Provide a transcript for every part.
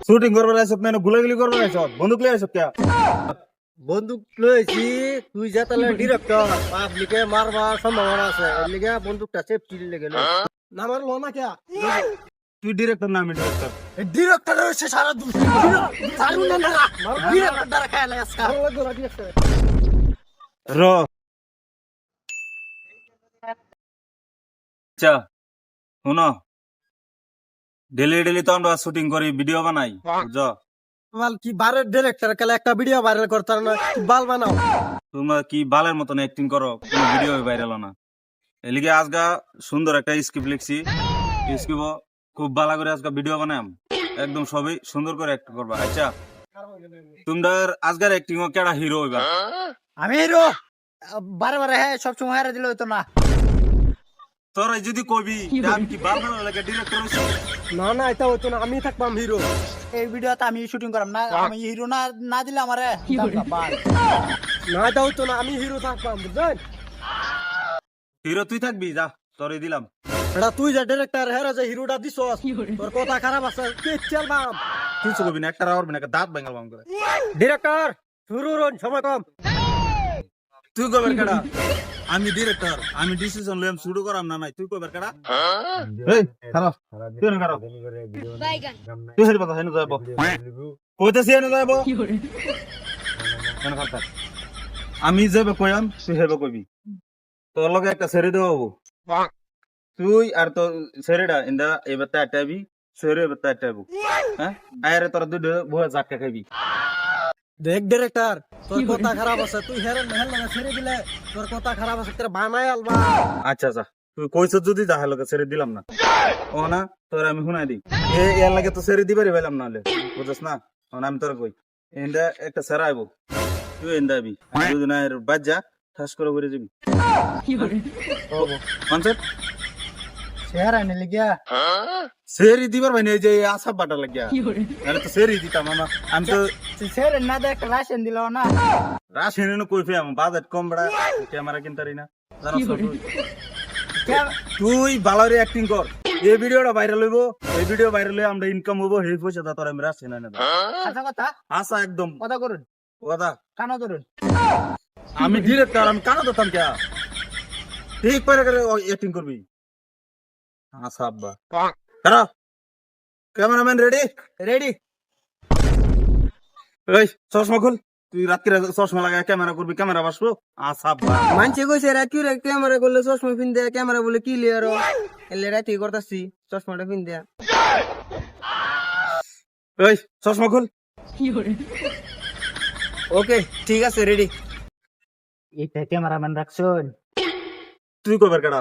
Shooting করবার আইসব না গুলাগুলি করবার আইসব বন্দুক লিয়ে আইসব কে বন্দুক লইছি তুই যা তাহলে ডিরেক্টর পাবলিকে মারবার সম্ভাবনা আছে এর লিগে বন্দুকটা সেফটি লেগে লই না মারলো না কে তুই ডিরেক্টর না আমি ডিরেক্টর ডিরেক্টর হইছে সারা দুই চালু না না ডিরেক্টর দ্বারা খায় না আজকাল র আচ্ছা শুনো ডেলি ডেলি তো আমরা শুটিং করি ভিডিও বানাই বুঝছো মাল কি বারের ডিরেক্টর কালে একটা ভিডিও ভাইরাল করতার না বাল বানাও তোমরা কি বালের মতন অ্যাক্টিং করো কোনো ভিডিও ভাইরাল না এলিগে আজগা সুন্দর একটা স্ক্রিপ্ট লিখছি স্ক্রিপ্ট খুব ভালো করে আজকে ভিডিও বানাম একদম সবই সুন্দর করে অ্যাক্ট করবা আচ্ছা তোমরা আজকের অ্যাক্টিং ও কেডা হিরো হইবা আমি হিরো বারে বারে হ্যাঁ সব সময় হারা দিলে হইতো না তোরা যদি কবি আমি কি বাল বানানো লাগে ডিরেক্টর হইছি না না এটা হইতো না আমি থাকবাম হিরো এই ভিডিওতে আমি শুটিং করাম না আমি হিরো না না দিলে আমারে না এটা হইতো না আমি হিরো থাকবাম বুঝছেন হিরো তুই থাকবি যা তোরে দিলাম এটা তুই যে ডিরেক্টর হেরা যে হিরোটা দিছস তোর কথা খারাপ আছে কে চলবাম তুই কবি না একটা রাওয়ার বিনা দাঁত ভাঙাল বাম করে ডিরেক্টর শুরু রন সময় কম তুই কবের কেডা আমি ডিরেক্টর আমি ডিসিশন লইম শুরু করাম না নাই তুই কবের কেডা এই খারাপ তুই না খারাপ তুই হেরি কথা হেন যাইব কইতেছি হেন যাইব কেন খারাপ আমি যাবে কইম তুই হেবে কইবি তোর লগে একটা ছেড়ে দেবো তুই আর তো ছেড়েটা ইন্দা এবার তা আটাবি ছেড়ে এবার তা আটাবো হ্যাঁ আরে তোরা দুই বহে জাটকা খাবি দেখ ডিরেক্টর তোর কথা খারাপ আছে তুই হেরেন হেল না ছেড়ে দিলে তোর কথা খারাপ আছে তোর বানাই আলবা আচ্ছা আচ্ছা তুই কইছ যদি যাহা লগে ছেড়ে দিলাম না ও না তোর আমি শুনাই দিই এর লাগে তো ছেড়ে দিবারই পাইলাম না বুঝছ না আমি তোর কই এন্ডা একটা ছেড়া আইবো তুই এন্ডা আবি দুদিনের বাদ যা ঠাস করে ঘুরে যাবি কনসেপ্ট শেয়ার আইনে লিগিয়া সেরি দিবার ভাই এই যে আসাব বাটা লাগিয়া আরে তো সেরি দিতাম আমি তো শেয়ার না দে একটা রাশন দিল না রাশন কই ফে আমি বাজেট কম বড়া ক্যামেরা কিনতারি না জানাস তো তুই ভালোরে অ্যাক্টিং কর এই ভিডিওটা ভাইরাল হইবো এই ভিডিও ভাইরাল হয়ে আমরা ইনকাম হবো এই পয়সা দা তোর আমি রাশন না আচ্ছা কথা আশা একদম কথা করুন কথা কানা করুন আমি ডিরেক্টর আমি কানা দিতাম কে ঠিক করে করে অ্যাক্টিং করবি আচ্ছা আব্বা হ্যালো ক্যামেরাম্যান রেডি রেডি এই চশমা খুল তুই রাত্রে চশমা লাগায় ক্যামেরা করবি ক্যামেরা বাসবো আচ্ছা আব্বা মানছে কইছে রাকিউ রে ক্যামেরা করলে চশমা পিন দে ক্যামেরা বলে কি লিয়ারো এলে রাতি করতাছি চশমাটা পিন দে এই চশমা খুল ওকে ঠিক আছে রেডি এইটা ক্যামেরাম্যান রাখছুন তুই কবার কেডা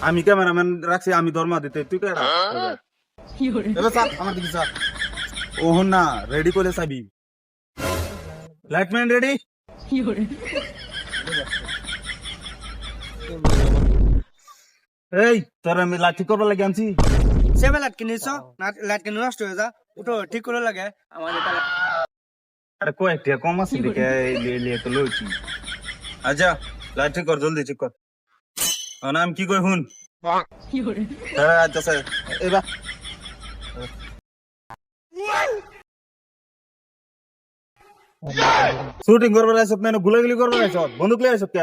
আমি ক্যামেরাম্যান রাখছি আমি দরমা দিতে তুই কেডা এবার চাপ আমার দিকে চাপ ওহ না রেডি করে চাবি লাইটম্যান রেডি এই তোর আমি লাঠি করবার লাগে আনছি সেবে লাট কিনেছো লাট কিনে নষ্ট হয়ে যা উঠো ঠিক করে লাগে আমাদের আরে কয়েকটা কম আছে দেখে লিয়ে তো লইছি আচ্ছা লাইট ঠিক কর জলদি ঠিক কর নাম কি কই হুন হ্যাঁ আচ্ছা স্যার এবার শুটিং করবার আইসব না গুলাগুলি করবার আইসব বন্দুক লিয়ে আইসব কে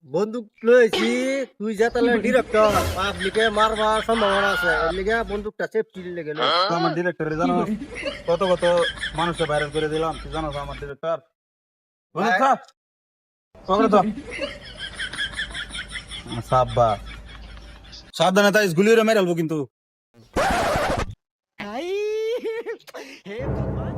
বন্দুক লইছি তুই যা তাহলে ডিরেক্টর পাবলিকে মারবার সম্ভাবনা আছে এর লিগে বন্দুকটা সেফটি লেগে লই তো আমার ডিরেক্টর জানো কত কত মানুষকে ভাইরাল করে দিলাম তুই জানো আমার ডিরেক্টর বন্দুক খা পকড়ে তো সাব্বা সাবধানে তাই গুলিরে মেরালবো কিন্তু হে ভগবান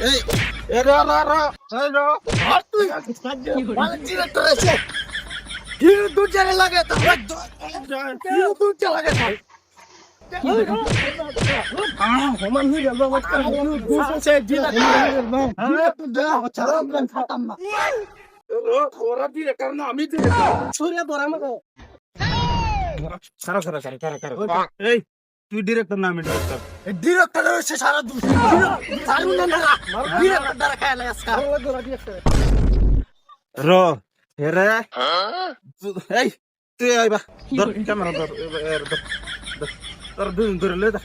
এই এরা রা রা এই রা আর তুই মানে ডিরেক্টর আছে কি দূর জায়গা লাগে তো কি দূর জায়গা লাগে সমান হয়ে গেল দুশো ওরা ডিরেক্টর না আমি ডিরেক্টর ছুড়ে তোরা আমাকে সারা সারা সারা সারা এই তুই ডিরেক্টর না আমি ডিরেক্টর ডিরেক্টর হচ্ছে সারা দুঃখ ছাড়ুন না ডিরেক্টর দ্বারা খায় লাগে আজকে র হেরে এই তুই আইবা ধর ক্যামেরা ধর তোর দুদিন ধরে লে দা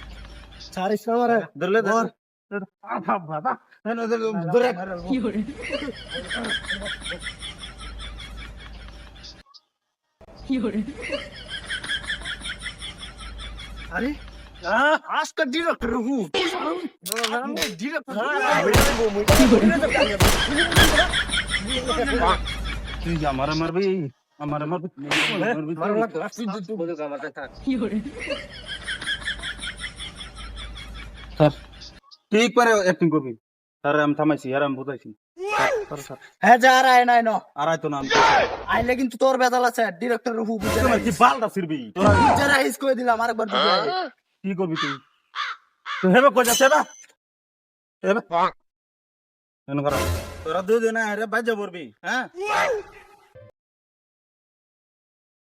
ছাড়িস না আমারে ধরে লে ধর বাবা ধরে আরে আজকে ডিরেক্টর হু ডিরেক্টর তুই আমার মারবি আমার মারবি স্যার ঠিক করে অ্যাক্টিং করবি স্যার আমি থামাইছি আর আমি বুঝাইছি হ্যাঁ যা আর আয় নাই ন আর আইতো না আমি আইলে কিন্তু তোর বেদাল আছে ডিরেক্টর হু বুঝে তোমার কি বালটা ছিড়বি তোরা বুঝে রাইস করে দিলাম আরেকবার বুঝে কি করবি তুই তুই হেবে কই যাচ্ছে না হেবে এনে কর তোরা দুদিন আরে বাজে পড়বি হ্যাঁ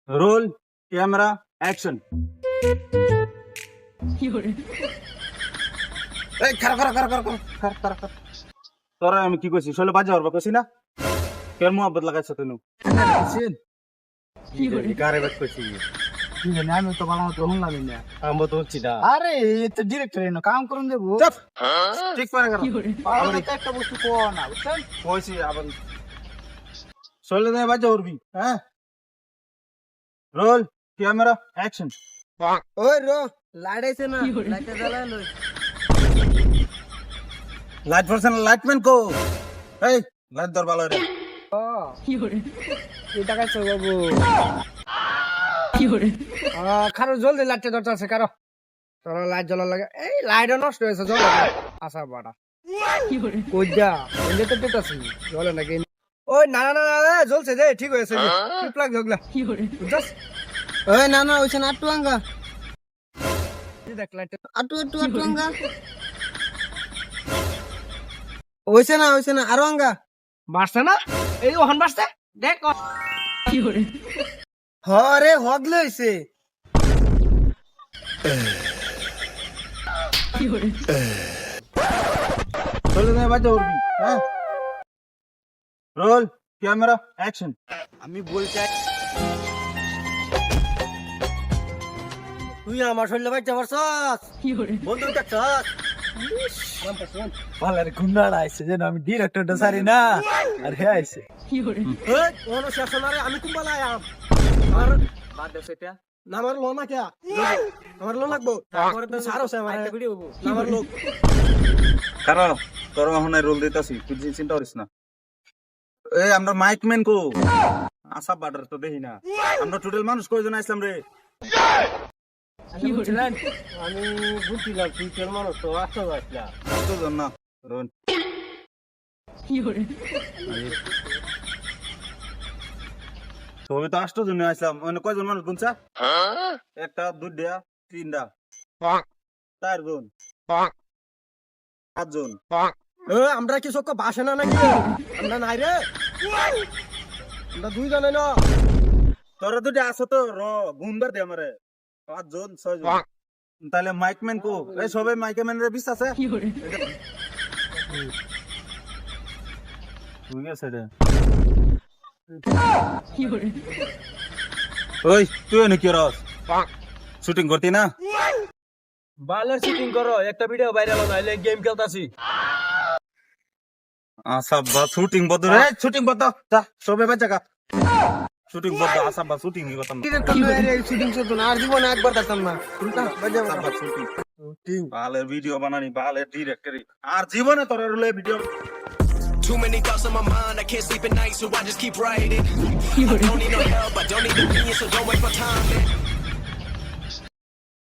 রোল ক্যামেরা অ্যাকশন এই খারাপ তোরা আমি কি কইছি শৈলে বাজে পড়বা কইছি না কেন মোহাম্মত লাগাইছ তুই কারে বাট করছি কি জানি আমি তো ভালো মতো শুনলাম না আমি তো হচ্ছি না আরে এই তো ডিরেক্টর এনো কাম করুন দেবো চুপ ঠিক করে কর আমার একটা বস্তু কো না বুঝছেন কইছি আবার শৈলে দে বাজে পড়বি হ্যাঁ রোল ক্যামেরা অ্যাকশন ওই রো লাইট আইছে না লাইটটা জ্বালায় লই লাইট পারছেন লাইটম্যান কো এই লাইট দর ভালো রে এই টাকা চল বাবু খারো জলদি লাইটটা দরকার আছে কারো তোরা লাইট জ্বলা লাগে এই লাইটও নষ্ট হয়েছে জ্বলা আসা বাড়া কই যা এলে তো পেটাছি জ্বলে নাকি ওই না না না জ্বলছে দে ঠিক হয়েছে টিপ লাগ ঝগলা বুঝছস ওই না না ওইখানে আটু আঙ্গা দেখ লাইট আটু আঙ্গা ওইছে না আরো আঙ্গা বাড়ছে না এই ওখান বাড়ছে দেখ হরে হগলে হইছে শৈলে দে বাজে পড়বি হ্যাঁ রোল ক্যামেরা অ্যাকশন আমি বলতে তুই আমার শরীরে বাইতে পারছস বন্ধু দেখছস ভালো রে গুন্ডাড়া আইছে যেন আমি ডিরেক্টরটা সারি না আর হে আইছে এই কোন শাসনারে আমি কুম্বালা আম আর বাদ দে সেটা না আমার লো না কে আমার লো লাগবো তারপরে তো সারো সে আমার ভিডিও হবো না আমার লোক কারণ তোর ওখানে রোল দিতাছি তুই চিন্তা করিস না এই আমরা মাইকম্যান কো আসাব বার্ডার তো দেখি না আমরা টোটাল মানুষ কয়জন আইছিলাম রে আমি বুঝছিলাম তুই কেন মানুষ তো আসতে যাচ্ছিলাম কতজন না রোল ছবি তো 8 জন আইছিলাম মানে কয়জন মানুষ গুনছা একটা দুইটা তিনটা 4 জন 5 জন আমরা কি সব বাসে না নাকি আমরা নাই রে আমরা দুই জনে না তোরা দুইটা আছো তো র গুনবার দে আমারে 5 জন 6 জন তাহলে মাইকম্যান কো এই সবাই মাইকম্যান রে বিশ্বাস আছে তুই আছে রে ওই তুই এনে কি রস শুটিং করতি না বালের শুটিং করো একটা ভিডিও ভাইরাল হইলে গেম খেলতাছি আচ্ছা বা শুটিং বদল রে শুটিং বদল যা সবে বাচ্চা কা শুটিং বদল আচ্ছা বা শুটিং ই করতাম শুটিং শুধু না আর জীবনে একবার দেখতাম না বাজে শুটিং বালের ভিডিও বানানি বালের ডিরেক্টরি আর জীবনে তোর রুলে video Too many thoughts on my mind, I can't sleep at night, so I just keep writing. I don't need no help, I don't need opinions, so don't waste my time, man.